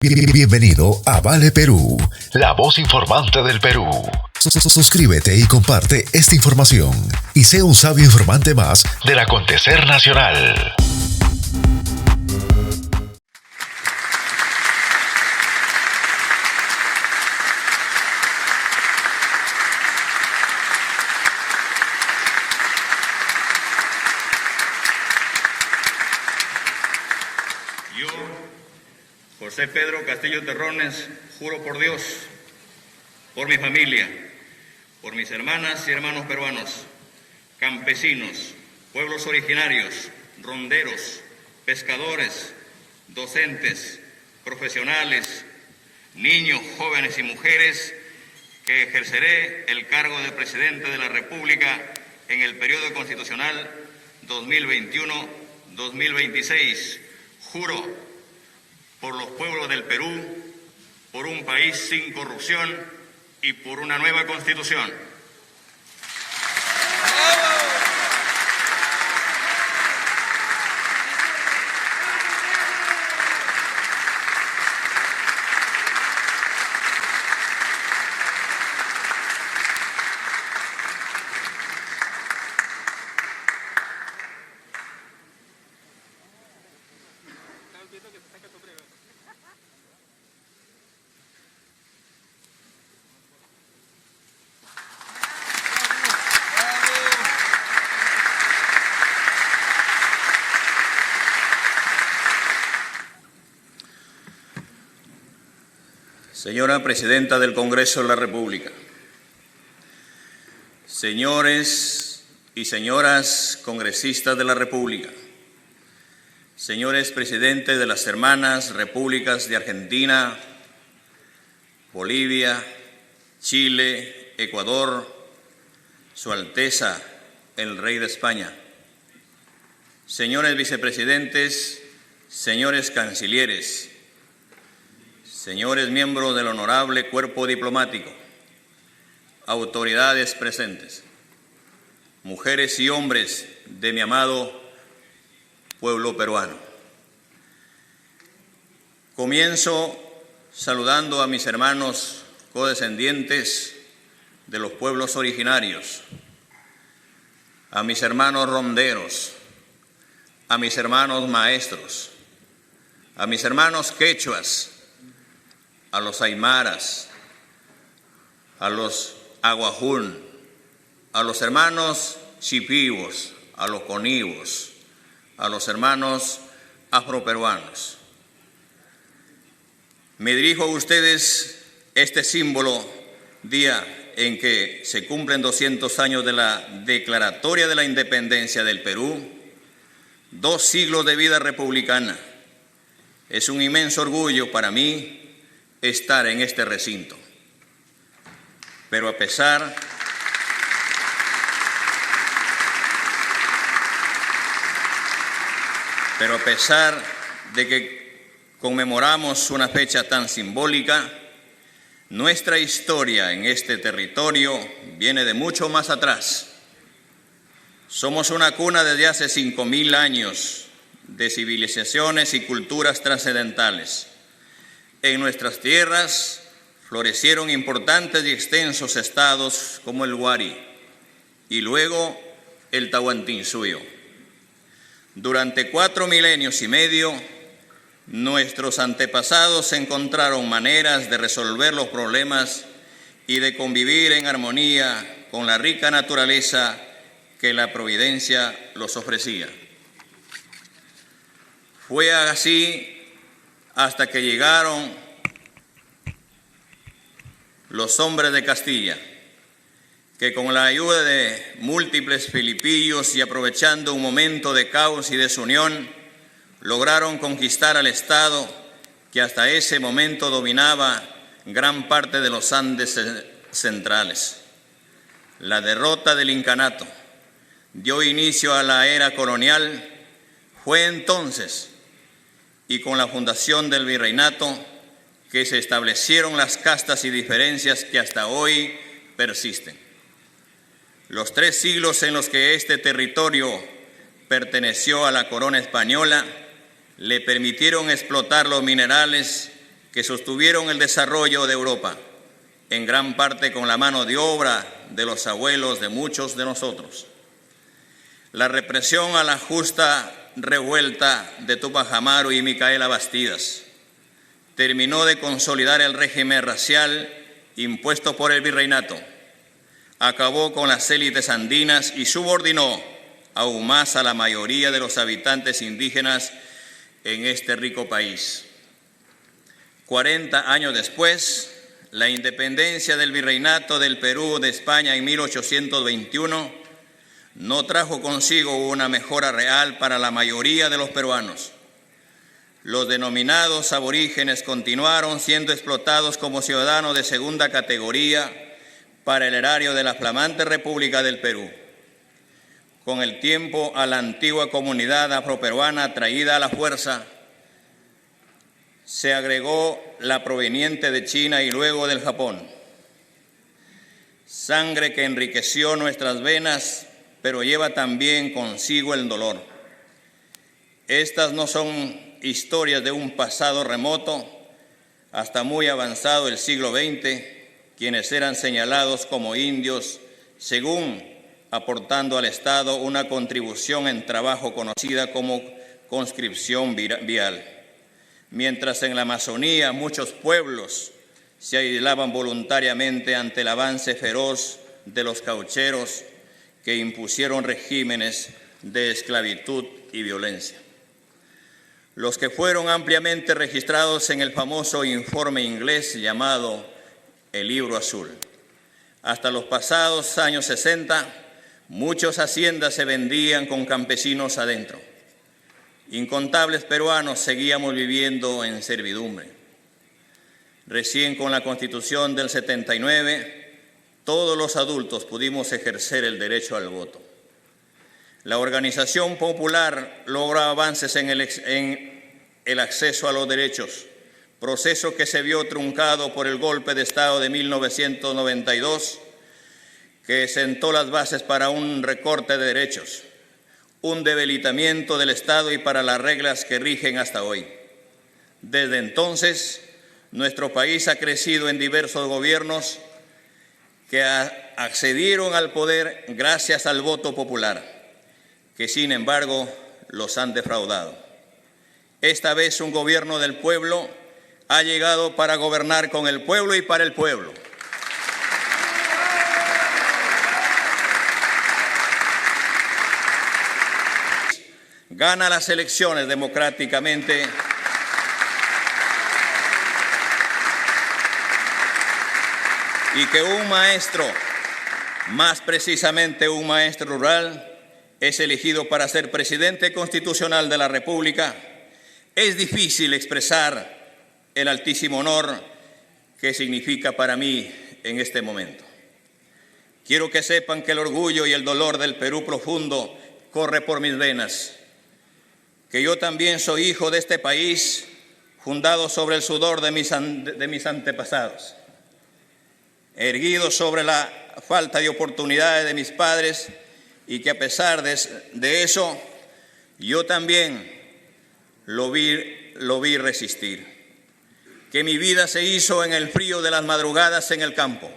Bienvenido a Vale Perú, la voz informante del Perú. Suscríbete y comparte esta información y sea un sabio informante más del acontecer nacional. Yo, José Pedro Castillo Terrones, juro por Dios, por mi familia, por mis hermanas y hermanos peruanos, campesinos, pueblos originarios, ronderos, pescadores, docentes, profesionales, niños, jóvenes y mujeres, que ejerceré el cargo de Presidente de la República en el periodo constitucional 2021-2026. Juro por los pueblos del Perú, por un país sin corrupción y por una nueva Constitución. Señora Presidenta del Congreso de la República, señores y señoras congresistas de la República, señores presidentes de las hermanas repúblicas de Argentina, Bolivia, Chile, Ecuador, Su Alteza, el Rey de España, señores vicepresidentes, señores cancilleres, señores miembros del honorable cuerpo diplomático, autoridades presentes, mujeres y hombres de mi amado pueblo peruano. Comienzo saludando a mis hermanos codescendientes de los pueblos originarios, a mis hermanos ronderos, a mis hermanos maestros, a mis hermanos quechuas, a los aymaras, a los aguajún, a los hermanos chipivos, a los conivos, a los hermanos afroperuanos. Me dirijo a ustedes este símbolo día en que se cumplen 200 años de la Declaratoria de la Independencia del Perú, 2 siglos de vida republicana. Es un inmenso orgullo para mí estar en este recinto. Pero a pesar de que conmemoramos una fecha tan simbólica, nuestra historia en este territorio viene de mucho más atrás. Somos una cuna desde hace 5.000 años de civilizaciones y culturas trascendentales. En nuestras tierras florecieron importantes y extensos estados como el Huari y luego el Tahuantinsuyo. Durante 4 milenios y medio, nuestros antepasados encontraron maneras de resolver los problemas y de convivir en armonía con la rica naturaleza que la providencia los ofrecía. Fue así hasta que llegaron los hombres de Castilla, que con la ayuda de múltiples filipillos y aprovechando un momento de caos y desunión, lograron conquistar al Estado que hasta ese momento dominaba gran parte de los Andes centrales. La derrota del incanato dio inicio a la era colonial. Fue entonces, y con la fundación del virreinato, que se establecieron las castas y diferencias que hasta hoy persisten. Los 3 siglos en los que este territorio perteneció a la corona española le permitieron explotar los minerales que sostuvieron el desarrollo de Europa, en gran parte con la mano de obra de los abuelos de muchos de nosotros. La represión a la justa revuelta de Túpac Amaru y Micaela Bastidas terminó de consolidar el régimen racial impuesto por el virreinato, acabó con las élites andinas y subordinó aún más a la mayoría de los habitantes indígenas en este rico país. 40 años después, la independencia del virreinato del Perú de España en 1821 no trajo consigo una mejora real para la mayoría de los peruanos. Los denominados aborígenes continuaron siendo explotados como ciudadanos de segunda categoría para el erario de la flamante República del Perú. Con el tiempo, a la antigua comunidad afroperuana traída a la fuerza se agregó la proveniente de China y luego del Japón. Sangre que enriqueció nuestras venas, pero lleva también consigo el dolor. Estas no son historias de un pasado remoto, hasta muy avanzado el siglo XX, quienes eran señalados como indios, según aportando al Estado una contribución en trabajo conocida como conscripción vial. Mientras en la Amazonía muchos pueblos se aislaban voluntariamente ante el avance feroz de los caucheros que impusieron regímenes de esclavitud y violencia. Los que fueron ampliamente registrados en el famoso informe inglés llamado el Libro Azul. Hasta los pasados años 60, muchas haciendas se vendían con campesinos adentro. Incontables peruanos seguíamos viviendo en servidumbre. Recién con la Constitución del 79, todos los adultos pudimos ejercer el derecho al voto. La organización popular logró avances en el acceso a los derechos, proceso que se vio truncado por el golpe de Estado de 1992, que sentó las bases para un recorte de derechos, un debilitamiento del Estado y para las reglas que rigen hasta hoy. Desde entonces, nuestro país ha crecido en diversos gobiernos que accedieron al poder gracias al voto popular, que sin embargo los han defraudado. Esta vez un gobierno del pueblo ha llegado para gobernar con el pueblo y para el pueblo. Gana las elecciones democráticamente y que un maestro, más precisamente un maestro rural, es elegido para ser presidente constitucional de la República, es difícil expresar el altísimo honor que significa para mí en este momento. Quiero que sepan que el orgullo y el dolor del Perú profundo corre por mis venas, que yo también soy hijo de este país, fundado sobre el sudor de mis antepasados, erguido sobre la falta de oportunidades de mis padres, y que a pesar de eso, yo también lo vi resistir. Que mi vida se hizo en el frío de las madrugadas en el campo,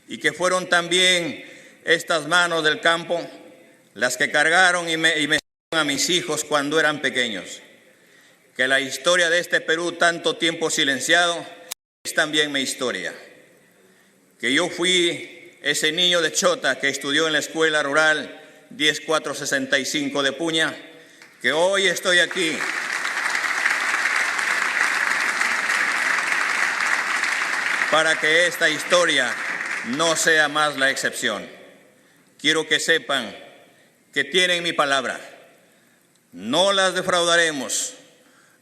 y que fueron también estas manos del campo las que cargaron y me dieron a mis hijos cuando eran pequeños. Que la historia de este Perú, tanto tiempo silenciado, es también mi historia. Que yo fui ese niño de Chota que estudió en la escuela rural 10465 de Puña, que hoy estoy aquí para que esta historia no sea más la excepción. Quiero que sepan que tienen mi palabra. No las defraudaremos,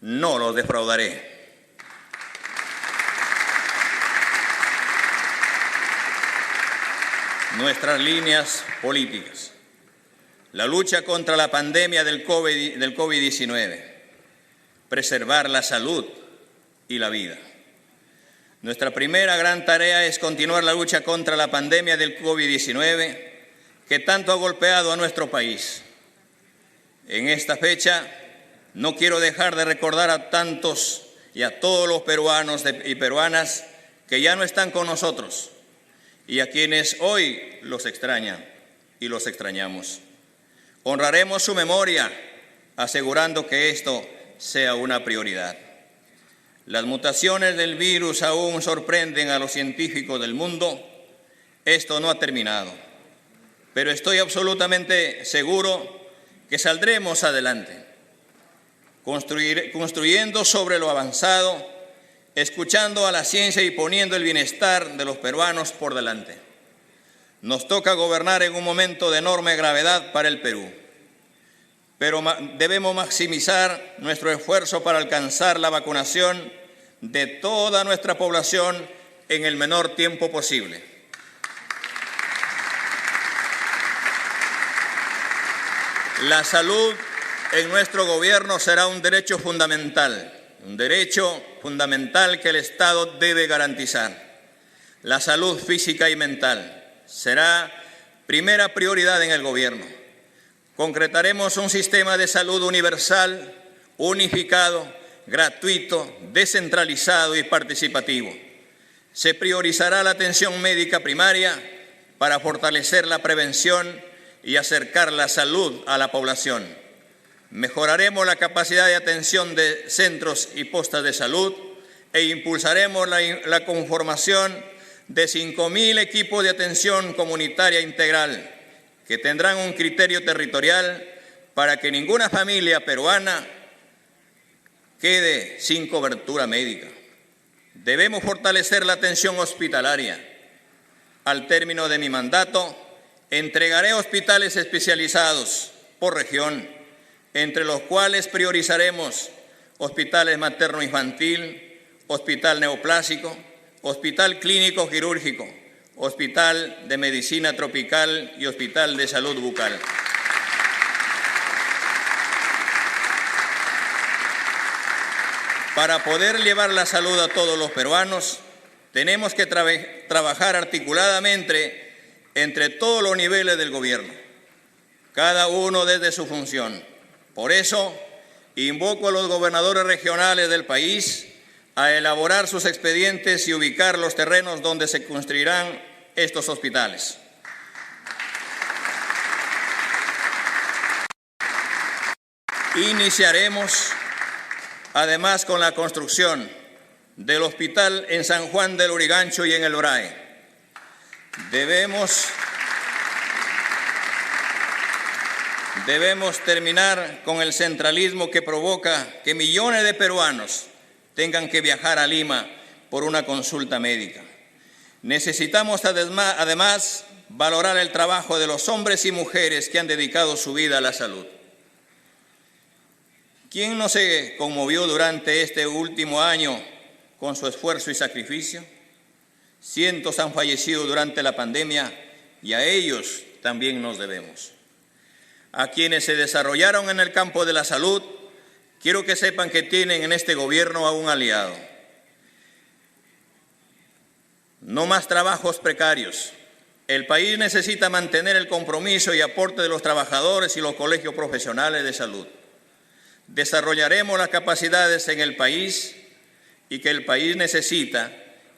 no los defraudaré. Nuestras líneas políticas. La lucha contra la pandemia del COVID-19. Preservar la salud y la vida. Nuestra primera gran tarea es continuar la lucha contra la pandemia del COVID-19 que tanto ha golpeado a nuestro país. En esta fecha no quiero dejar de recordar a tantos y a todos los peruanos y peruanas que ya no están con nosotros y a quienes hoy los extrañan y los extrañamos. Honraremos su memoria, asegurando que esto sea una prioridad. Las mutaciones del virus aún sorprenden a los científicos del mundo. Esto no ha terminado, pero estoy absolutamente seguro que saldremos adelante, construyendo sobre lo avanzado, escuchando a la ciencia y poniendo el bienestar de los peruanos por delante. Nos toca gobernar en un momento de enorme gravedad para el Perú, pero debemos maximizar nuestro esfuerzo para alcanzar la vacunación de toda nuestra población en el menor tiempo posible. La salud en nuestro gobierno será un derecho fundamental que el Estado debe garantizar. La salud física y mental será primera prioridad en el gobierno. Concretaremos un sistema de salud universal, unificado, gratuito, descentralizado y participativo. Se priorizará la atención médica primaria para fortalecer la prevención y acercar la salud a la población. Mejoraremos la capacidad de atención de centros y postas de salud e impulsaremos la conformación de 5.000 equipos de atención comunitaria integral que tendrán un criterio territorial para que ninguna familia peruana quede sin cobertura médica. Debemos fortalecer la atención hospitalaria. Al término de mi mandato, entregaré hospitales especializados por región, entre los cuales priorizaremos hospitales materno-infantil, hospital neoplásico, hospital clínico quirúrgico, hospital de medicina tropical y hospital de salud bucal. Para poder llevar la salud a todos los peruanos, tenemos que trabajar articuladamente entre todos los niveles del gobierno, cada uno desde su función. Por eso, invoco a los gobernadores regionales del país a elaborar sus expedientes y ubicar los terrenos donde se construirán estos hospitales. Iniciaremos, además, con la construcción del hospital en San Juan del Lurigancho y en El Orae. Debemos terminar con el centralismo que provoca que millones de peruanos tengan que viajar a Lima por una consulta médica. Necesitamos además valorar el trabajo de los hombres y mujeres que han dedicado su vida a la salud. ¿Quién no se conmovió durante este último año con su esfuerzo y sacrificio? Cientos han fallecido durante la pandemia y a ellos también nos debemos. A quienes se desarrollaron en el campo de la salud, quiero que sepan que tienen en este gobierno a un aliado. No más trabajos precarios. El país necesita mantener el compromiso y aporte de los trabajadores y los colegios profesionales de salud. Desarrollaremos las capacidades en el país y que el país necesita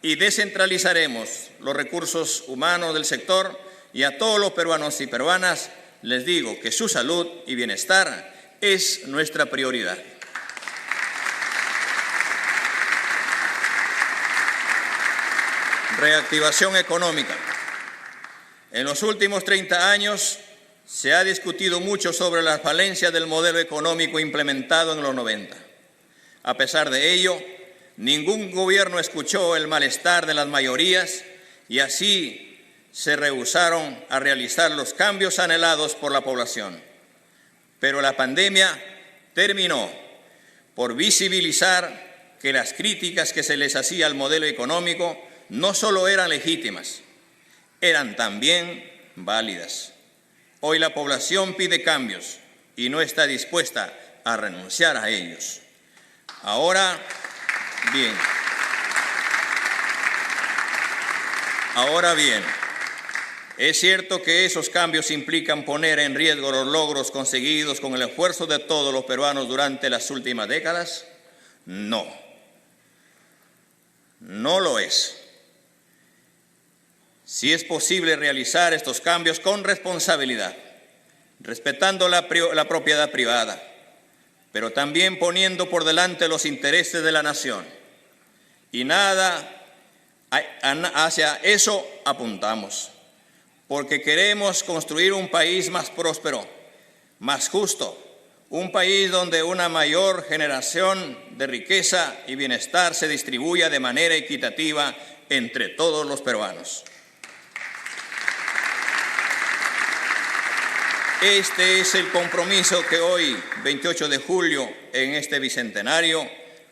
y descentralizaremos los recursos humanos del sector y a todos los peruanos y peruanas les digo que su salud y bienestar es nuestra prioridad. Reactivación económica. En los últimos 30 años se ha discutido mucho sobre las falencias del modelo económico implementado en los 90. A pesar de ello, ningún gobierno escuchó el malestar de las mayorías y así se rehusaron a realizar los cambios anhelados por la población. Pero la pandemia terminó por visibilizar que las críticas que se les hacía al modelo económico no solo eran legítimas, eran también válidas. Hoy la población pide cambios y no está dispuesta a renunciar a ellos. Ahora bien, ¿es cierto que esos cambios implican poner en riesgo los logros conseguidos con el esfuerzo de todos los peruanos durante las últimas décadas? No. No lo es. Sí es posible realizar estos cambios con responsabilidad, respetando la propiedad privada, pero también poniendo por delante los intereses de la nación. Y hacia eso apuntamos, porque queremos construir un país más próspero, más justo, un país donde una mayor generación de riqueza y bienestar se distribuya de manera equitativa entre todos los peruanos. Este es el compromiso que hoy, 28 de julio, en este bicentenario,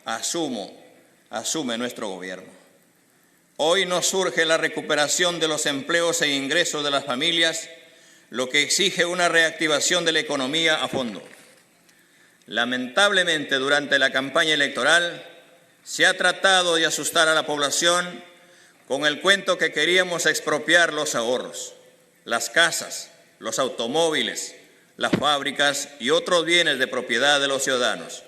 asume nuestro gobierno. Hoy nos surge la recuperación de los empleos e ingresos de las familias, lo que exige una reactivación de la economía a fondo. Lamentablemente, durante la campaña electoral, se ha tratado de asustar a la población con el cuento que queríamos expropiar los ahorros, las casas, los automóviles, las fábricas y otros bienes de propiedad de los ciudadanos,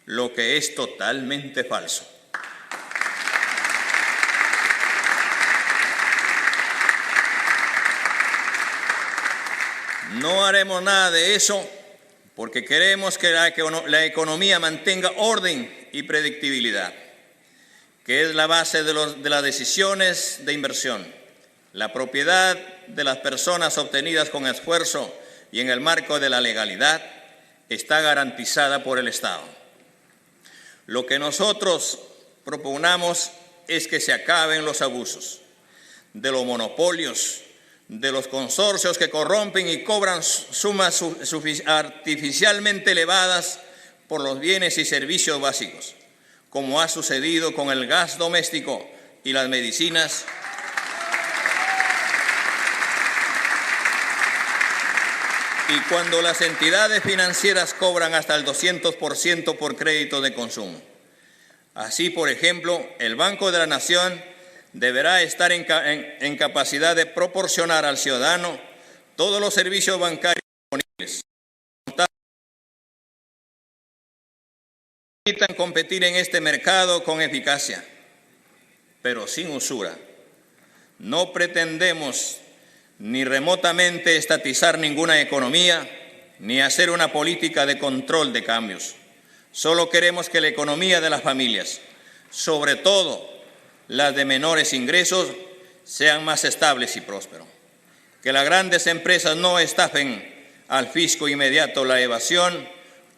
lo que es totalmente falso. No haremos nada de eso porque queremos que la economía mantenga orden y predictibilidad, que es la base de las decisiones de inversión. La propiedad de las personas obtenidas con esfuerzo y en el marco de la legalidad está garantizada por el Estado. Lo que nosotros proponemos es que se acaben los abusos de los monopolios, de los consorcios que corrompen y cobran sumas artificialmente elevadas por los bienes y servicios básicos, como ha sucedido con el gas doméstico y las medicinas, y cuando las entidades financieras cobran hasta el 200% por crédito de consumo. Así, por ejemplo, el Banco de la Nación deberá estar en capacidad de proporcionar al ciudadano todos los servicios bancarios disponibles. Permitan competir en este mercado con eficacia, pero sin usura. No pretendemos ni remotamente estatizar ninguna economía, ni hacer una política de control de cambios. Solo queremos que la economía de las familias, sobre todo las de menores ingresos, sean más estables y prósperos. Que las grandes empresas no estafen al fisco inmediato la evasión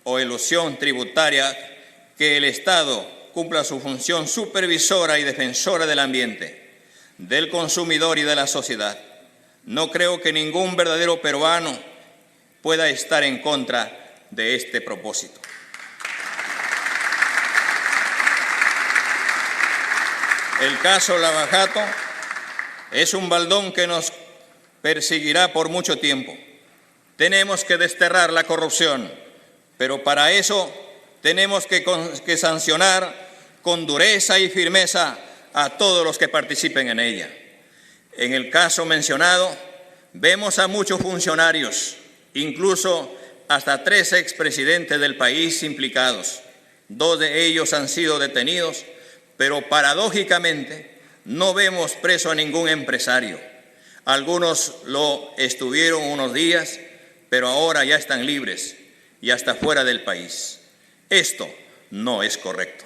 o elusión tributaria, que el Estado cumpla su función supervisora y defensora del ambiente, del consumidor y de la sociedad. No creo que ningún verdadero peruano pueda estar en contra de este propósito. El caso Lava Jato es un baldón que nos perseguirá por mucho tiempo. Tenemos que desterrar la corrupción, pero para eso tenemos que sancionar con dureza y firmeza a todos los que participen en ella. En el caso mencionado, vemos a muchos funcionarios, incluso hasta 3 expresidentes del país implicados. 2 de ellos han sido detenidos, pero paradójicamente no vemos preso a ningún empresario. Algunos lo estuvieron unos días, pero ahora ya están libres y hasta fuera del país. Esto no es correcto.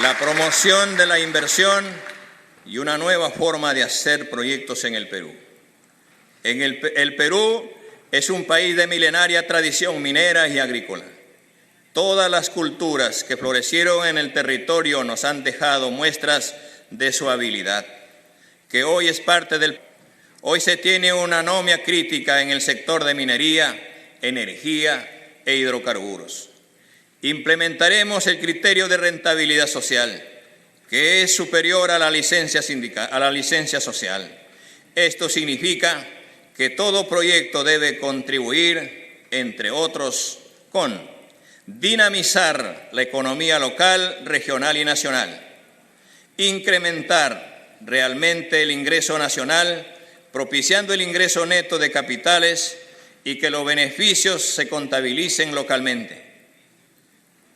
La promoción de la inversión y una nueva forma de hacer proyectos en el Perú. El Perú es un país de milenaria tradición minera y agrícola. Todas las culturas que florecieron en el territorio nos han dejado muestras de su habilidad, que hoy es parte del... Hoy se tiene una anomia crítica en el sector de minería, energía e hidrocarburos. Implementaremos el criterio de rentabilidad social, que es superior a la licencia social. Esto significa que todo proyecto debe contribuir, entre otros, con dinamizar la economía local, regional y nacional, incrementar realmente el ingreso nacional, propiciando el ingreso neto de capitales y que los beneficios se contabilicen localmente,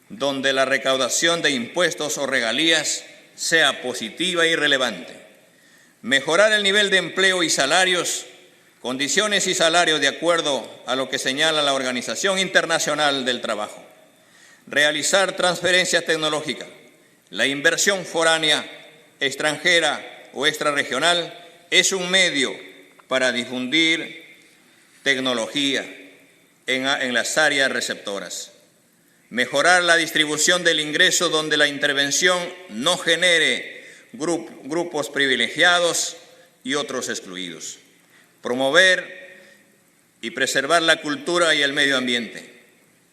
donde la recaudación de impuestos o regalías sea positiva y relevante. Mejorar el nivel de empleo y salarios, condiciones y salarios de acuerdo a lo que señala la Organización Internacional del Trabajo. Realizar transferencias tecnológicas. La inversión foránea, extranjera o extrarregional es un medio para difundir tecnología en las áreas receptoras. Mejorar la distribución del ingreso donde la intervención no genere grupos privilegiados y otros excluidos. Promover y preservar la cultura y el medio ambiente.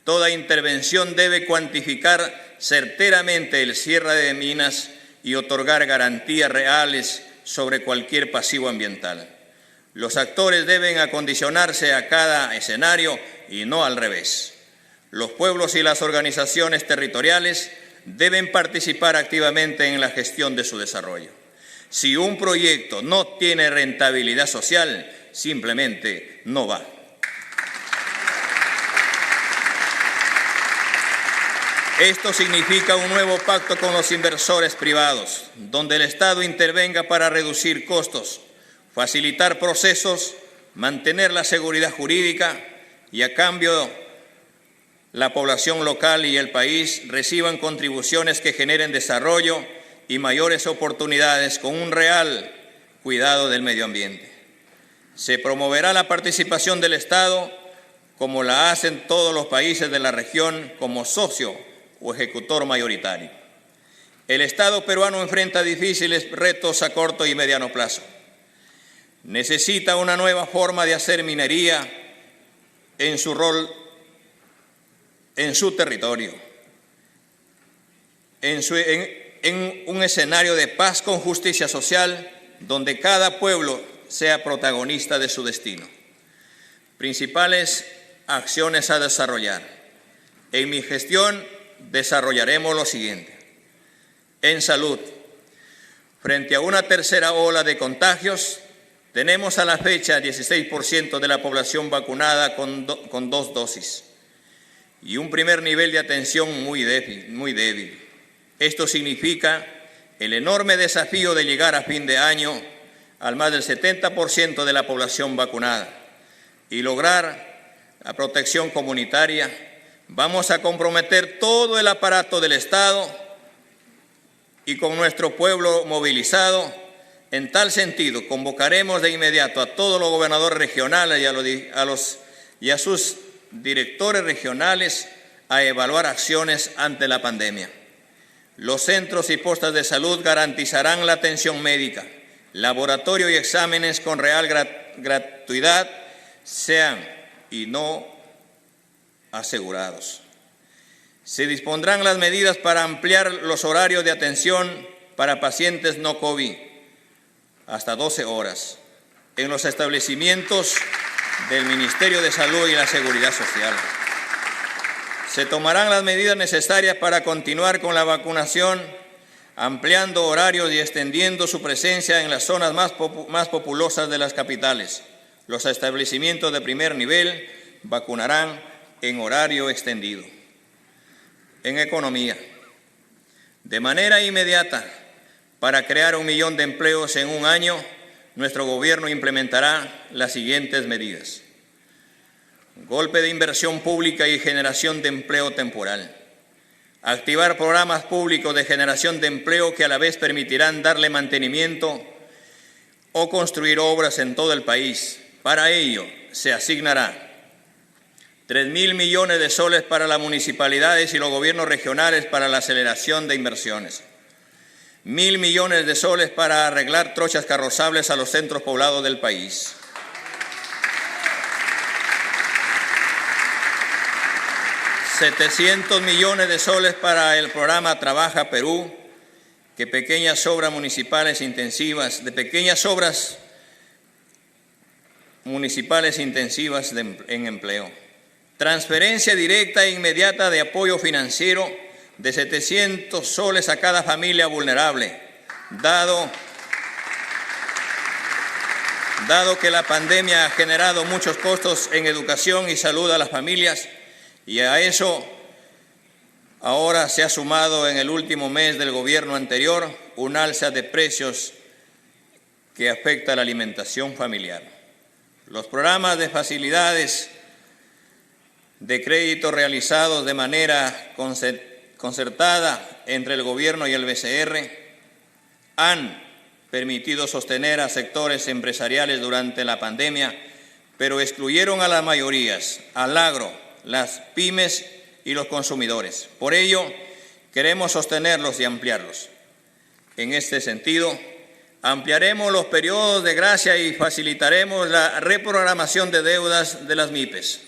Toda intervención debe cuantificar certeramente el cierre de minas y otorgar garantías reales sobre cualquier pasivo ambiental. Los actores deben acondicionarse a cada escenario y no al revés. Los pueblos y las organizaciones territoriales deben participar activamente en la gestión de su desarrollo. Si un proyecto no tiene rentabilidad social, simplemente no va. Esto significa un nuevo pacto con los inversores privados, donde el Estado intervenga para reducir costos, facilitar procesos, mantener la seguridad jurídica y a cambio la población local y el país reciban contribuciones que generen desarrollo y mayores oportunidades con un real cuidado del medio ambiente. Se promoverá la participación del Estado, como la hacen todos los países de la región, como socio o ejecutor mayoritario. El Estado peruano enfrenta difíciles retos a corto y mediano plazo. Necesita una nueva forma de hacer minería en su rol, en su territorio, en un escenario de paz con justicia social, donde cada pueblo sea protagonista de su destino. Principales acciones a desarrollar. En mi gestión desarrollaremos lo siguiente. En salud, frente a una tercera ola de contagios, tenemos a la fecha 16% de la población vacunada con 2 dosis y un primer nivel de atención muy débil. Esto significa el enorme desafío de llegar a fin de año al más del 70% de la población vacunada y lograr la protección comunitaria. Vamos a comprometer todo el aparato del Estado y con nuestro pueblo movilizado. En tal sentido, convocaremos de inmediato a todos los gobernadores regionales y a sus directores regionales a evaluar acciones ante la pandemia. Los centros y postas de salud garantizarán la atención médica, laboratorio y exámenes con real gratuidad sean y no asegurados. Se dispondrán las medidas para ampliar los horarios de atención para pacientes no COVID hasta 12 horas en los establecimientos del Ministerio de Salud y la Seguridad Social. Se tomarán las medidas necesarias para continuar con la vacunación, ampliando horarios y extendiendo su presencia en las zonas más populosas de las capitales. Los establecimientos de primer nivel vacunarán en horario extendido. En economía, de manera inmediata, para crear 1 millón de empleos en un año, nuestro gobierno implementará las siguientes medidas. Golpe de inversión pública y generación de empleo temporal. Activar programas públicos de generación de empleo que a la vez permitirán darle mantenimiento o construir obras en todo el país. Para ello se asignará 3.000 millones de soles para las municipalidades y los gobiernos regionales para la aceleración de inversiones. 1.000 millones de soles para arreglar trochas carrozables a los centros poblados del país. $700 millones de soles para el programa Trabaja Perú, que pequeñas obras municipales intensivas, en empleo. Transferencia directa e inmediata de apoyo financiero de 700 soles a cada familia vulnerable, dado Dado que la pandemia ha generado muchos costos en educación y salud a las familias, y a eso ahora se ha sumado en el último mes del gobierno anterior un alza de precios que afecta a la alimentación familiar. Los programas de facilidades de crédito realizados de manera concertada entre el gobierno y el BCR han permitido sostener a sectores empresariales durante la pandemia, pero excluyeron a las mayorías, al agro, las pymes y los consumidores. Por ello, queremos sostenerlos y ampliarlos. En este sentido, ampliaremos los periodos de gracia y facilitaremos la reprogramación de deudas de las MIPES.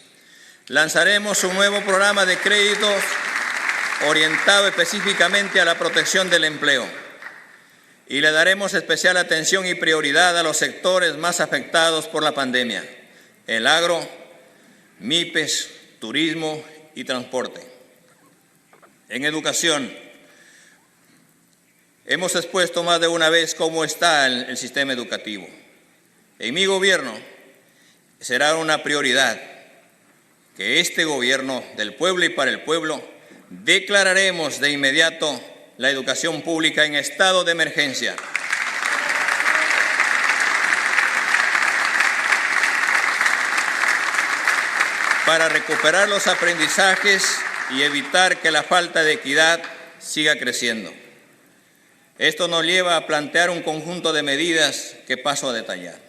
Lanzaremos un nuevo programa de crédito orientado específicamente a la protección del empleo y le daremos especial atención y prioridad a los sectores más afectados por la pandemia: el agro, MIPES, turismo y transporte. En educación, hemos expuesto más de una vez cómo está el sistema educativo. En mi gobierno será una prioridad que este gobierno del pueblo y para el pueblo declararemos de inmediato la educación pública en estado de emergencia. Para recuperar los aprendizajes y evitar que la falta de equidad siga creciendo. Esto nos lleva a plantear un conjunto de medidas que paso a detallar.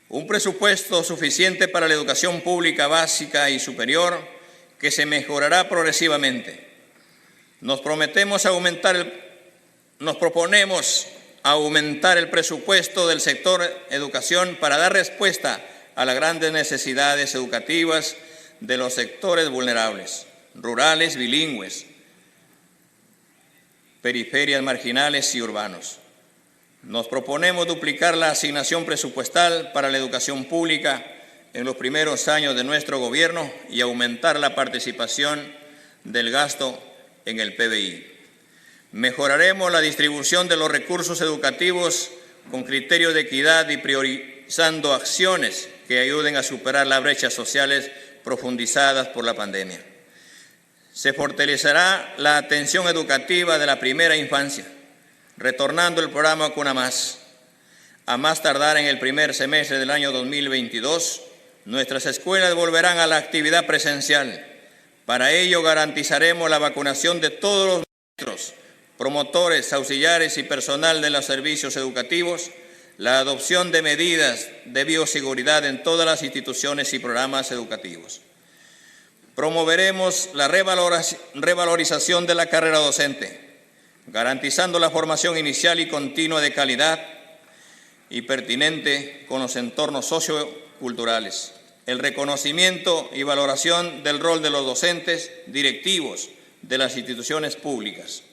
Un presupuesto suficiente para la educación pública básica y superior que se mejorará progresivamente. Nos proponemos aumentar el presupuesto del sector educación para dar respuesta a las grandes necesidades educativas de los sectores vulnerables, rurales, bilingües, periferias marginales y urbanos. Nos proponemos duplicar la asignación presupuestal para la educación pública en los primeros años de nuestro gobierno y aumentar la participación del gasto en el PBI. Mejoraremos la distribución de los recursos educativos con criterios de equidad y priorizando acciones que ayuden a superar las brechas sociales profundizadas por la pandemia. Se fortalecerá la atención educativa de la primera infancia, retornando el programa Cuna Más. A más tardar en el primer semestre del año 2022, nuestras escuelas volverán a la actividad presencial. Para ello garantizaremos la vacunación de todos los maestros, promotores, auxiliares y personal de los servicios educativos, la adopción de medidas de bioseguridad en todas las instituciones y programas educativos. Promoveremos la revalorización de la carrera docente, garantizando la formación inicial y continua de calidad y pertinente con los entornos socioculturales, el reconocimiento y valoración del rol de los docentes directivos de las instituciones públicas,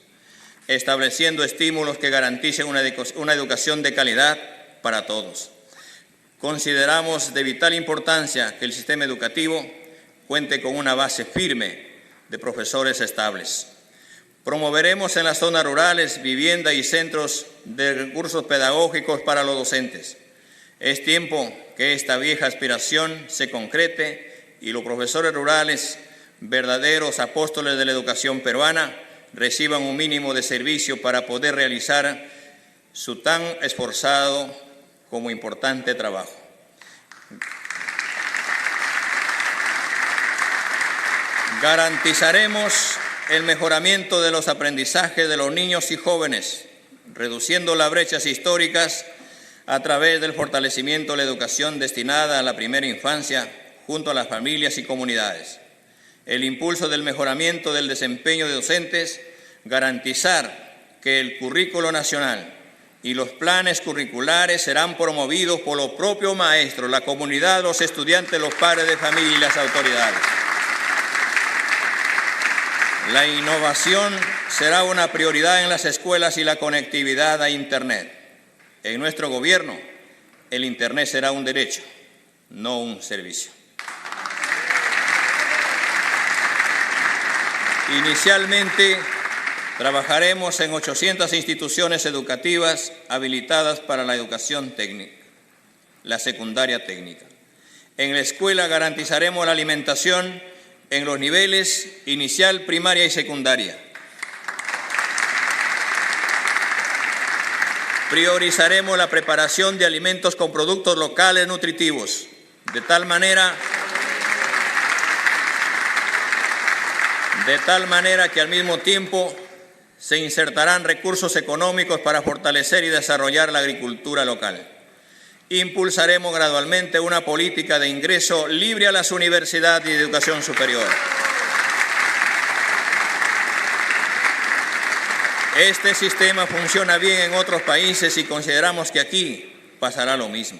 estableciendo estímulos que garanticen una educación de calidad para todos. Consideramos de vital importancia que el sistema educativo cuente con una base firme de profesores estables. Promoveremos en las zonas rurales vivienda y centros de recursos pedagógicos para los docentes. Es tiempo que esta vieja aspiración se concrete y los profesores rurales, verdaderos apóstoles de la educación peruana, reciban un mínimo de servicio para poder realizar su tan esforzado como importante trabajo. Garantizaremos el mejoramiento de los aprendizajes de los niños y jóvenes, reduciendo las brechas históricas a través del fortalecimiento de la educación destinada a la primera infancia junto a las familias y comunidades. El impulso del mejoramiento del desempeño de docentes, garantizar que el currículo nacional y los planes curriculares serán promovidos por los propios maestros, la comunidad, los estudiantes, los padres de familia y las autoridades. La innovación será una prioridad en las escuelas y la conectividad a Internet. En nuestro gobierno, el Internet será un derecho, no un servicio. Inicialmente, trabajaremos en 800 instituciones educativas habilitadas para la educación técnica. la secundaria técnica. En la escuela garantizaremos la alimentación en los niveles inicial, primaria y secundaria. Priorizaremos la preparación de alimentos con productos locales nutritivos, de tal manera que al mismo tiempo se insertarán recursos económicos para fortalecer y desarrollar la agricultura local. Impulsaremos gradualmente una política de ingreso libre a las universidades y de educación superior. Este sistema funciona bien en otros países y consideramos que aquí pasará lo mismo.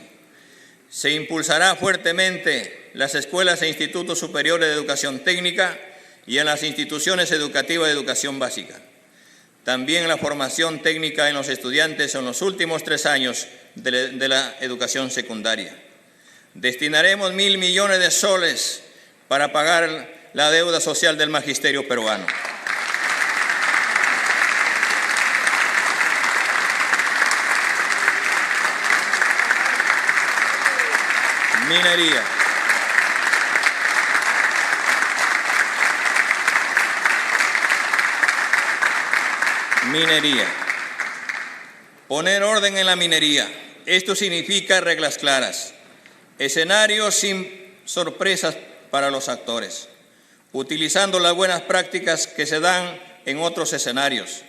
Se impulsará fuertemente las escuelas e institutos superiores de educación técnica y en las instituciones educativas de educación básica. También la formación técnica en los estudiantes en los últimos 3 años de la educación secundaria. Destinaremos 1.000 millones de soles para pagar la deuda social del magisterio peruano. Minería. Minería. Poner orden en la minería. Esto significa reglas claras, escenarios sin sorpresas para los actores, utilizando las buenas prácticas que se dan en otros escenarios,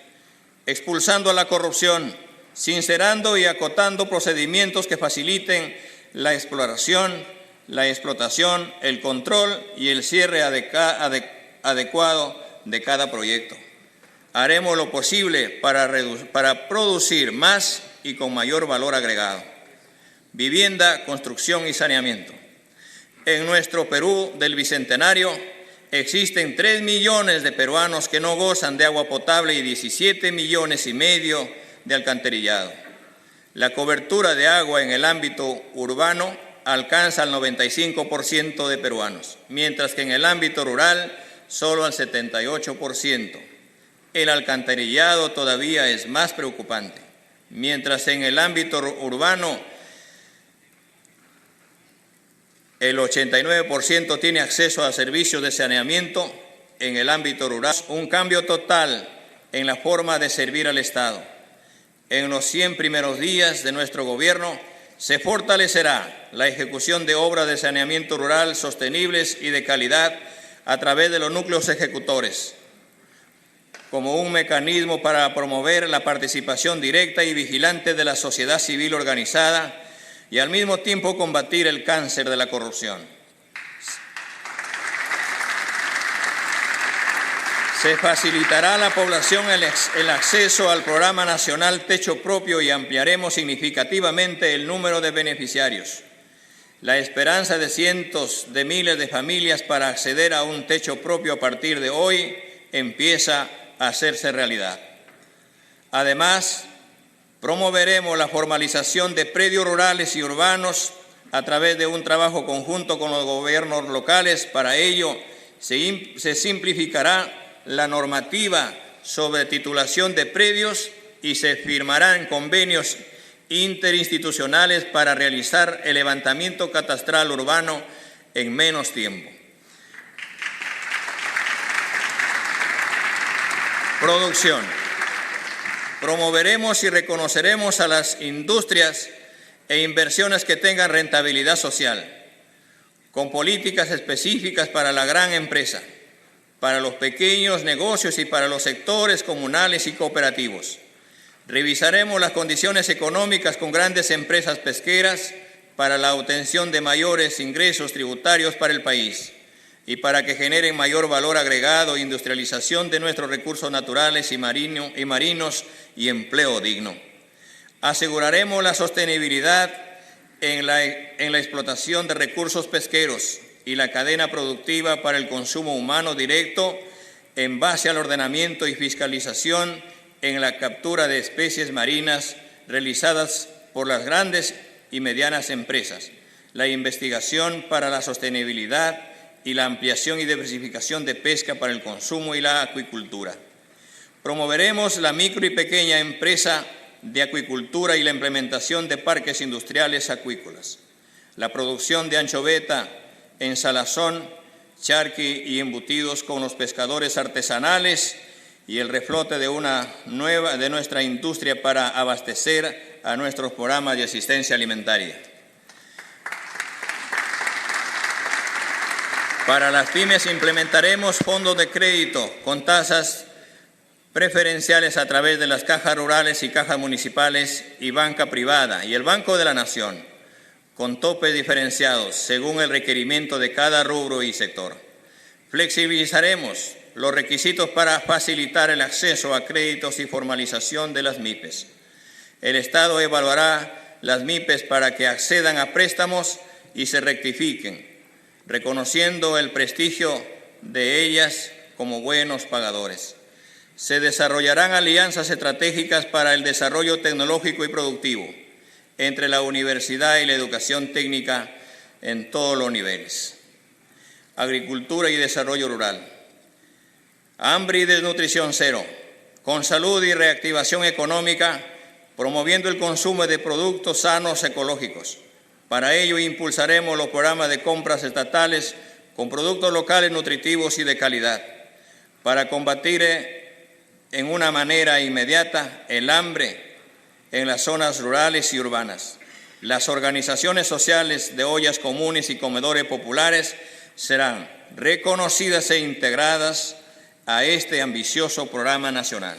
expulsando a la corrupción, sincerando y acotando procedimientos que faciliten la exploración, la explotación, el control y el cierre adecuado de cada proyecto. Haremos lo posible para producir más y con mayor valor agregado. Vivienda, construcción y saneamiento. En nuestro Perú del Bicentenario existen 3 millones de peruanos que no gozan de agua potable y 17,5 millones de alcantarillado. La cobertura de agua en el ámbito urbano alcanza al 95% de peruanos, mientras que en el ámbito rural solo al 78%. El alcantarillado todavía es más preocupante. Mientras en el ámbito urbano el 89% tiene acceso a servicios de saneamiento, en el ámbito rural un cambio total en la forma de servir al Estado. En los 100 primeros días de nuestro gobierno se fortalecerá la ejecución de obras de saneamiento rural sostenibles y de calidad a través de los núcleos ejecutores, como un mecanismo para promover la participación directa y vigilante de la sociedad civil organizada y al mismo tiempo combatir el cáncer de la corrupción. Se facilitará a la población el acceso al Programa Nacional Techo Propio y ampliaremos significativamente el número de beneficiarios. La esperanza de cientos de miles de familias para acceder a un techo propio a partir de hoy empieza a hacerse realidad. Además, promoveremos la formalización de predios rurales y urbanos a través de un trabajo conjunto con los gobiernos locales. Para ello, se simplificará la normativa sobre titulación de predios y se firmarán convenios interinstitucionales para realizar el levantamiento catastral urbano en menos tiempo. Producción. Promoveremos y reconoceremos a las industrias e inversiones que tengan rentabilidad social, con políticas específicas para la gran empresa, para los pequeños negocios y para los sectores comunales y cooperativos. Revisaremos las condiciones económicas con grandes empresas pesqueras para la obtención de mayores ingresos tributarios para el país y para que generen mayor valor agregado e industrialización de nuestros recursos naturales y marinos y empleo digno. Aseguraremos la sostenibilidad en la explotación de recursos pesqueros y la cadena productiva para el consumo humano directo en base al ordenamiento y fiscalización en la captura de especies marinas realizadas por las grandes y medianas empresas, la investigación para la sostenibilidad y la ampliación y diversificación de pesca para el consumo y la acuicultura. Promoveremos la micro y pequeña empresa de acuicultura y la implementación de parques industriales acuícolas. la producción de anchoveta en salazón, charqui y embutidos con los pescadores artesanales y el reflote de nuestra industria para abastecer a nuestros programas de asistencia alimentaria. Para las pymes implementaremos fondos de crédito con tasas preferenciales a través de las cajas rurales y cajas municipales y banca privada y el Banco de la Nación, con topes diferenciados según el requerimiento de cada rubro y sector. Flexibilizaremos los requisitos para facilitar el acceso a créditos y formalización de las MIPES. El Estado evaluará las MIPES para que accedan a préstamos y se rectifiquen, reconociendo el prestigio de ellas como buenos pagadores. Se desarrollarán alianzas estratégicas para el desarrollo tecnológico y productivo entre la universidad y la educación técnica en todos los niveles. Agricultura y desarrollo rural. Hambre y desnutrición cero, con salud y reactivación económica, promoviendo el consumo de productos sanos ecológicos. Para ello impulsaremos los programas de compras estatales con productos locales nutritivos y de calidad, para combatir en una manera inmediata el hambre en las zonas rurales y urbanas. Las organizaciones sociales de ollas comunes y comedores populares serán reconocidas e integradas a este ambicioso programa nacional.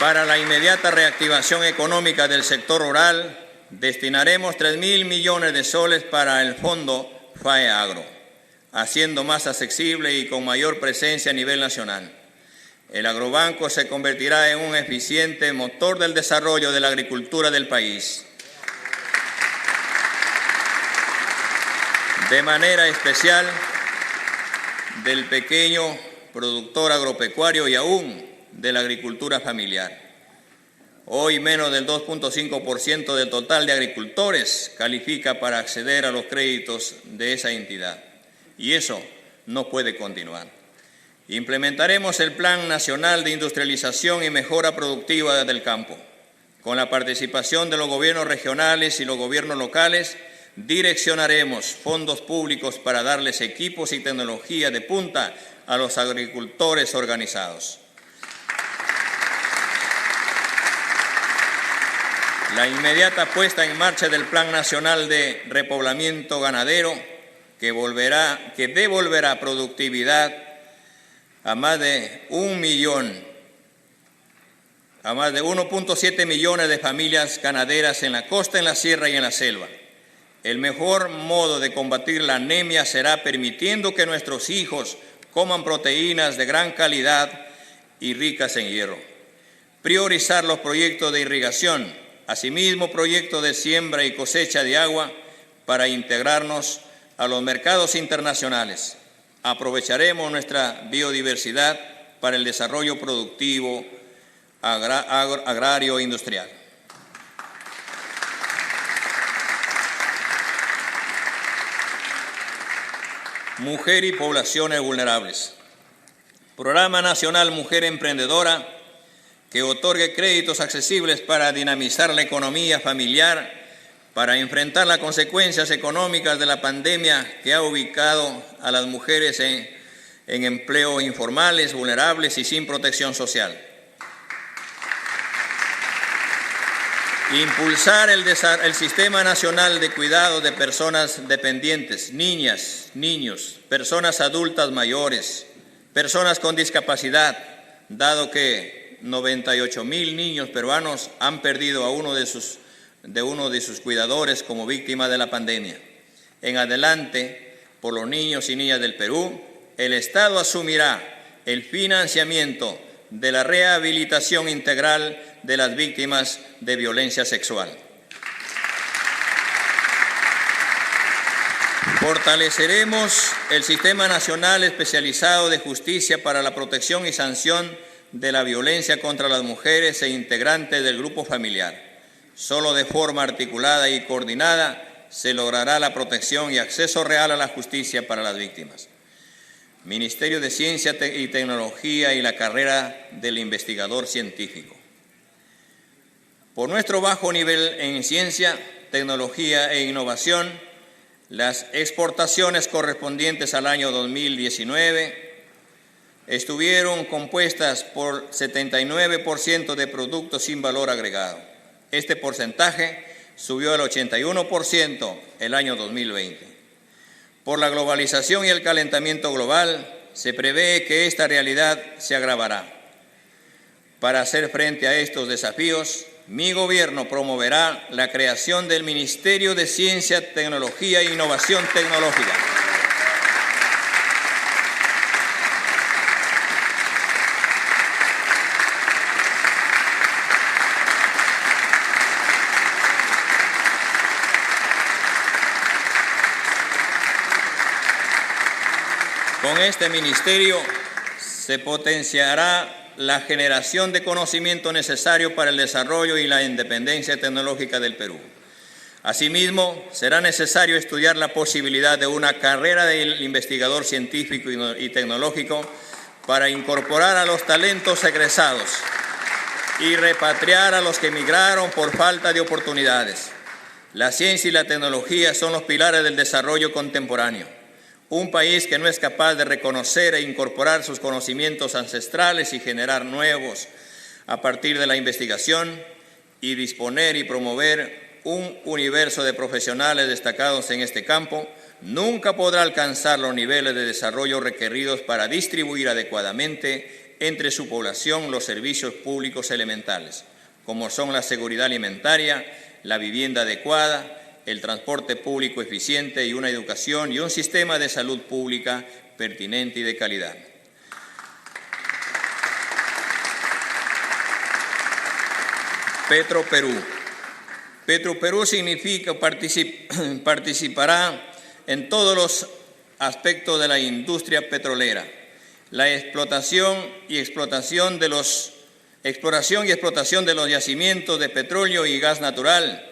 Para la inmediata reactivación económica del sector rural, destinaremos 3.000 millones de soles para el Fondo FAEAGRO, haciendo más accesible y con mayor presencia a nivel nacional. El agrobanco se convertirá en un eficiente motor del desarrollo de la agricultura del país. De manera especial del pequeño productor agropecuario y aún de la agricultura familiar. Hoy menos del 2.5% del total de agricultores califica para acceder a los créditos de esa entidad. Y eso no puede continuar. Implementaremos el Plan Nacional de Industrialización y Mejora Productiva del Campo. Con la participación de los gobiernos regionales y los gobiernos locales, direccionaremos fondos públicos para darles equipos y tecnología de punta a los agricultores organizados. La inmediata puesta en marcha del Plan Nacional de Repoblamiento Ganadero, que devolverá productividad a más de 1.7 millones de familias ganaderas en la costa, en la sierra y en la selva. El mejor modo de combatir la anemia será permitiendo que nuestros hijos coman proteínas de gran calidad y ricas en hierro. Priorizar los proyectos de irrigación, asimismo proyectos de siembra y cosecha de agua para integrarnos a los mercados internacionales. Aprovecharemos nuestra biodiversidad para el desarrollo productivo agrario e industrial. Mujer y poblaciones vulnerables. Programa Nacional Mujer Emprendedora, que otorgue créditos accesibles para dinamizar la economía familiar, para enfrentar las consecuencias económicas de la pandemia que ha ubicado a las mujeres en empleo informales, vulnerables y sin protección social. Impulsar el Sistema Nacional de Cuidado de Personas Dependientes, niñas, niños, personas adultas mayores, personas con discapacidad, dado que 98,000 niños peruanos han perdido a uno de sus cuidadores como víctima de la pandemia. En adelante, por los niños y niñas del Perú, el Estado asumirá el financiamiento de la rehabilitación integral de las víctimas de violencia sexual. Fortaleceremos el Sistema Nacional Especializado de Justicia para la protección y sanción de la violencia contra las mujeres e integrantes del grupo familiar. Solo de forma articulada y coordinada se logrará la protección y acceso real a la justicia para las víctimas. Ministerio de Ciencia y Tecnología y la carrera del investigador científico. Por nuestro bajo nivel en ciencia, tecnología e innovación, las exportaciones correspondientes al año 2019 estuvieron compuestas por 79% de productos sin valor agregado. Este porcentaje subió al 81% el año 2020. Por la globalización y el calentamiento global, se prevé que esta realidad se agravará. Para hacer frente a estos desafíos, mi gobierno promoverá la creación del Ministerio de Ciencia, Tecnología e Innovación Tecnológica. Con este ministerio se potenciará la generación de conocimiento necesario para el desarrollo y la independencia tecnológica del Perú. Asimismo, será necesario estudiar la posibilidad de una carrera del investigador científico y tecnológico para incorporar a los talentos egresados y repatriar a los que emigraron por falta de oportunidades. La ciencia y la tecnología son los pilares del desarrollo contemporáneo. Un país que no es capaz de reconocer e incorporar sus conocimientos ancestrales y generar nuevos a partir de la investigación y disponer y promover un universo de profesionales destacados en este campo, nunca podrá alcanzar los niveles de desarrollo requeridos para distribuir adecuadamente entre su población los servicios públicos elementales, como son la seguridad alimentaria, la vivienda adecuada, el transporte público eficiente y una educación y un sistema de salud pública pertinente y de calidad. Petroperú. Petroperú significa participará en todos los aspectos de la industria petrolera, la exploración y explotación de los yacimientos de petróleo y gas natural,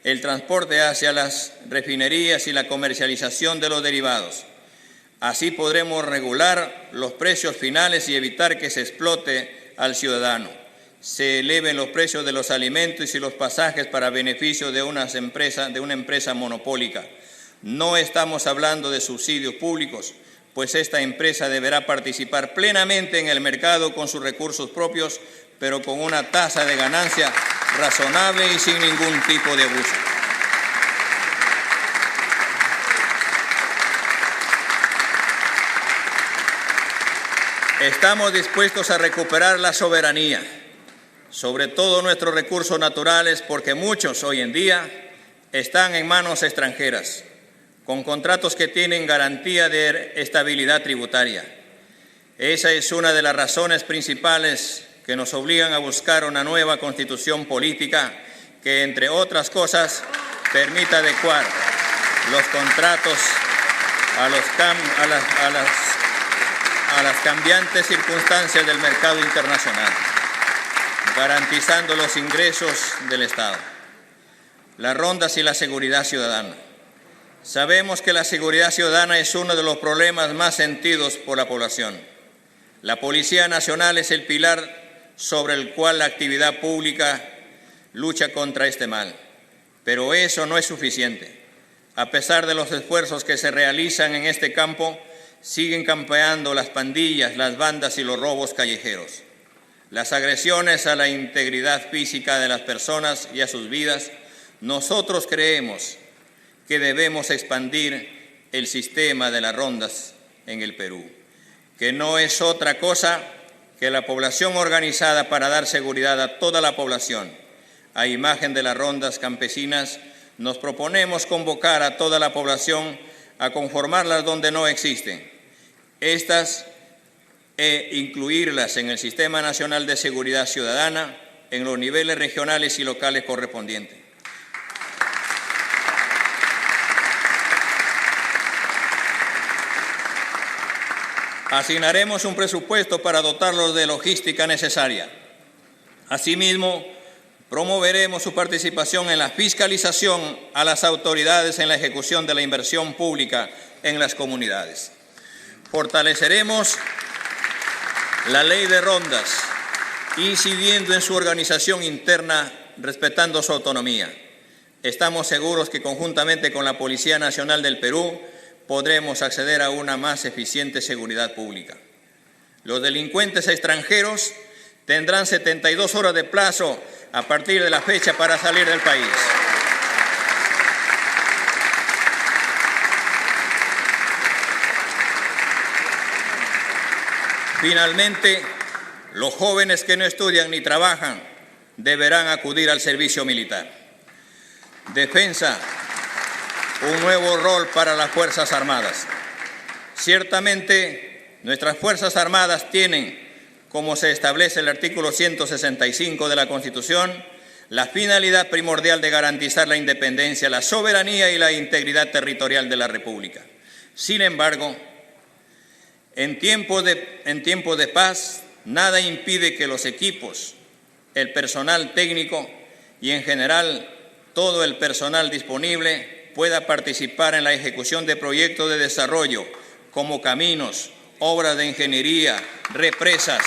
el transporte hacia las refinerías y la comercialización de los derivados. Así podremos regular los precios finales y evitar que se explote al ciudadano, se eleven los precios de los alimentos y los pasajes para beneficio de una empresa monopólica. No estamos hablando de subsidios públicos, pues esta empresa deberá participar plenamente en el mercado con sus recursos propios, pero con una tasa de ganancia razonable y sin ningún tipo de abuso. Estamos dispuestos a recuperar la soberanía sobre todos nuestros recursos naturales, porque muchos hoy en día están en manos extranjeras, con contratos que tienen garantía de estabilidad tributaria. Esa es una de las razones principales que nos obligan a buscar una nueva constitución política que, entre otras cosas, permita adecuar los contratos a las cambiantes circunstancias del mercado internacional, garantizando los ingresos del Estado. Las rondas y la seguridad ciudadana. Sabemos que la seguridad ciudadana es uno de los problemas más sentidos por la población. La Policía Nacional es el pilar sobre el cual la actividad pública lucha contra este mal. Pero eso no es suficiente. A pesar de los esfuerzos que se realizan en este campo, siguen campeando las pandillas, las bandas y los robos callejeros. Las agresiones a la integridad física de las personas y a sus vidas. Nosotros creemos que debemos expandir el sistema de las rondas en el Perú, que no es otra cosa que la población organizada para dar seguridad a toda la población. A imagen de las rondas campesinas, nos proponemos convocar a toda la población a conformarlas donde no existen. Estas incluirlas en el Sistema Nacional de Seguridad Ciudadana en los niveles regionales y locales correspondientes. Asignaremos un presupuesto para dotarlos de logística necesaria. Asimismo, promoveremos su participación en la fiscalización a las autoridades en la ejecución de la inversión pública en las comunidades. Fortaleceremos la ley de rondas, incidiendo en su organización interna respetando su autonomía. Estamos seguros que conjuntamente con la Policía Nacional del Perú podremos acceder a una más eficiente seguridad pública. Los delincuentes extranjeros tendrán 72 horas de plazo a partir de la fecha para salir del país. Finalmente, los jóvenes que no estudian ni trabajan deberán acudir al servicio militar. Defensa, un nuevo rol para las Fuerzas Armadas. Ciertamente, nuestras Fuerzas Armadas tienen, como se establece el artículo 165 de la Constitución, la finalidad primordial de garantizar la independencia, la soberanía y la integridad territorial de la República. Sin embargo, en tiempos de paz, nada impide que los equipos, el personal técnico y, en general, todo el personal disponible pueda participar en la ejecución de proyectos de desarrollo como caminos, obras de ingeniería, represas.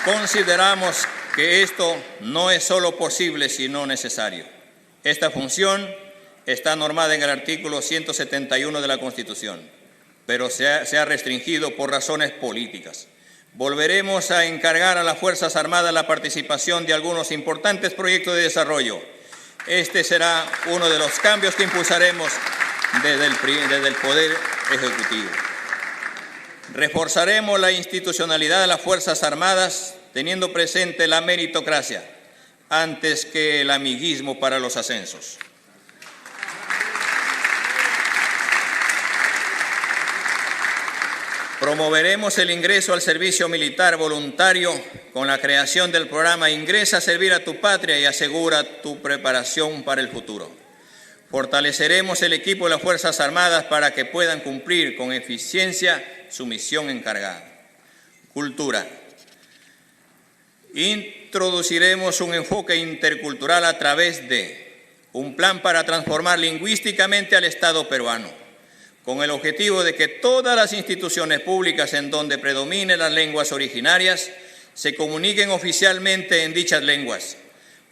Consideramos que esto no es solo posible, sino necesario. Esta función está normada en el artículo 171 de la Constitución, pero se ha restringido por razones políticas. Volveremos a encargar a las Fuerzas Armadas la participación de algunos importantes proyectos de desarrollo. Este será uno de los cambios que impulsaremos desde el Poder Ejecutivo. Reforzaremos la institucionalidad de las Fuerzas Armadas teniendo presente la meritocracia antes que el amiguismo para los ascensos. Promoveremos el ingreso al servicio militar voluntario con la creación del programa Ingresa a servir a tu patria y asegura tu preparación para el futuro. Fortaleceremos el equipo de las Fuerzas Armadas para que puedan cumplir con eficiencia su misión encargada. Cultura. Introduciremos un enfoque intercultural a través de un plan para transformar lingüísticamente al Estado peruano, con el objetivo de que todas las instituciones públicas en donde predominen las lenguas originarias se comuniquen oficialmente en dichas lenguas.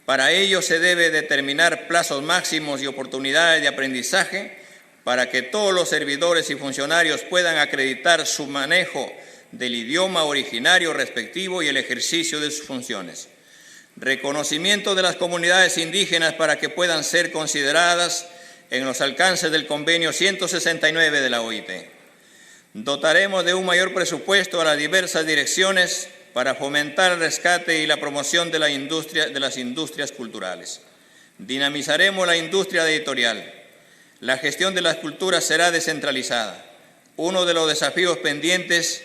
Para ello se debe determinar plazos máximos y oportunidades de aprendizaje para que todos los servidores y funcionarios puedan acreditar su manejo del idioma originario respectivo y el ejercicio de sus funciones. Reconocimiento de las comunidades indígenas para que puedan ser consideradas en los alcances del Convenio 169 de la OIT. Dotaremos de un mayor presupuesto a las diversas direcciones para fomentar el rescate y la promoción de las industrias culturales. Dinamizaremos la industria editorial. La gestión de las culturas será descentralizada. Uno de los desafíos pendientes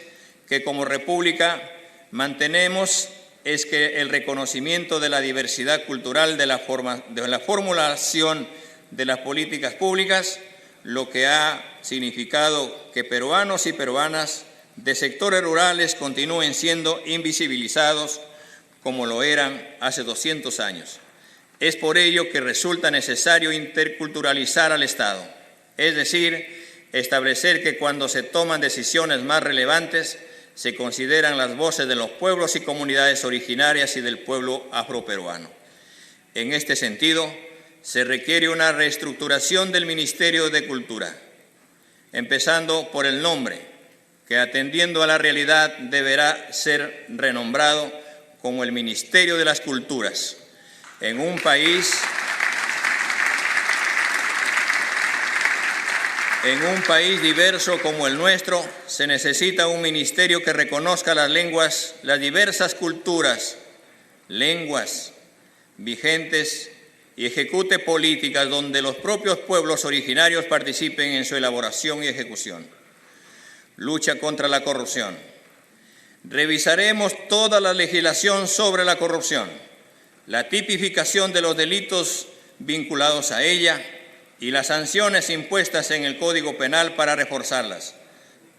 que como República mantenemos es que el reconocimiento de la diversidad cultural de la formulación de las políticas públicas, lo que ha significado que peruanos y peruanas de sectores rurales continúen siendo invisibilizados como lo eran hace 200 años. Es por ello que resulta necesario interculturalizar al Estado, es decir, establecer que cuando se toman decisiones más relevantes se consideran las voces de los pueblos y comunidades originarias y del pueblo afroperuano. En este sentido, se requiere una reestructuración del Ministerio de Cultura, empezando por el nombre, que atendiendo a la realidad deberá ser renombrado como el Ministerio de las Culturas. En un país diverso como el nuestro, se necesita un ministerio que reconozca las diversas culturas, lenguas vigentes y ejecute políticas donde los propios pueblos originarios participen en su elaboración y ejecución. Lucha contra la corrupción. Revisaremos toda la legislación sobre la corrupción, la tipificación de los delitos vinculados a ella y las sanciones impuestas en el Código Penal para reforzarlas,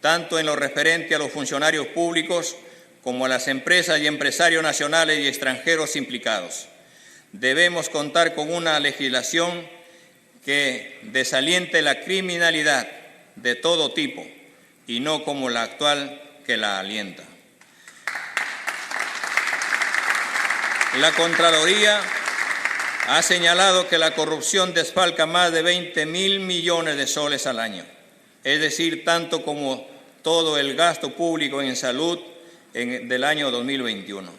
tanto en lo referente a los funcionarios públicos como a las empresas y empresarios nacionales y extranjeros implicados. Debemos contar con una legislación que desaliente la criminalidad de todo tipo y no como la actual que la alienta. La Contraloría ha señalado que la corrupción desfalca más de 20.000 millones de soles al año, es decir, tanto como todo el gasto público en salud del año 2021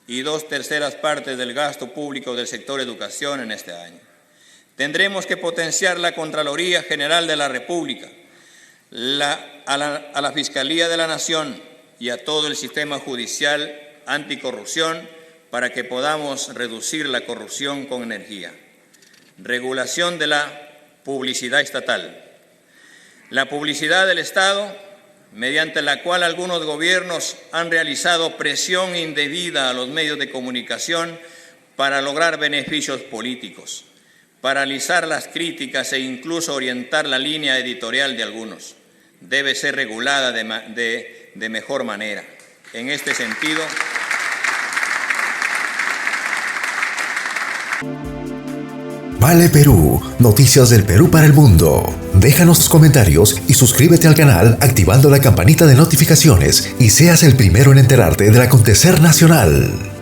y 2/3 partes del gasto público del sector educación en este año. Tendremos que potenciar la Contraloría General de la República, a la Fiscalía de la Nación y a todo el sistema judicial anticorrupción para que podamos reducir la corrupción con energía. Regulación de la publicidad estatal. La publicidad del Estado, mediante la cual algunos gobiernos han realizado presión indebida a los medios de comunicación para lograr beneficios políticos, paralizar las críticas e incluso orientar la línea editorial de algunos, debe ser regulada de mejor manera. En este sentido, Vale Perú, noticias del Perú para el mundo. Déjanos tus comentarios y suscríbete al canal activando la campanita de notificaciones y seas el primero en enterarte del acontecer nacional.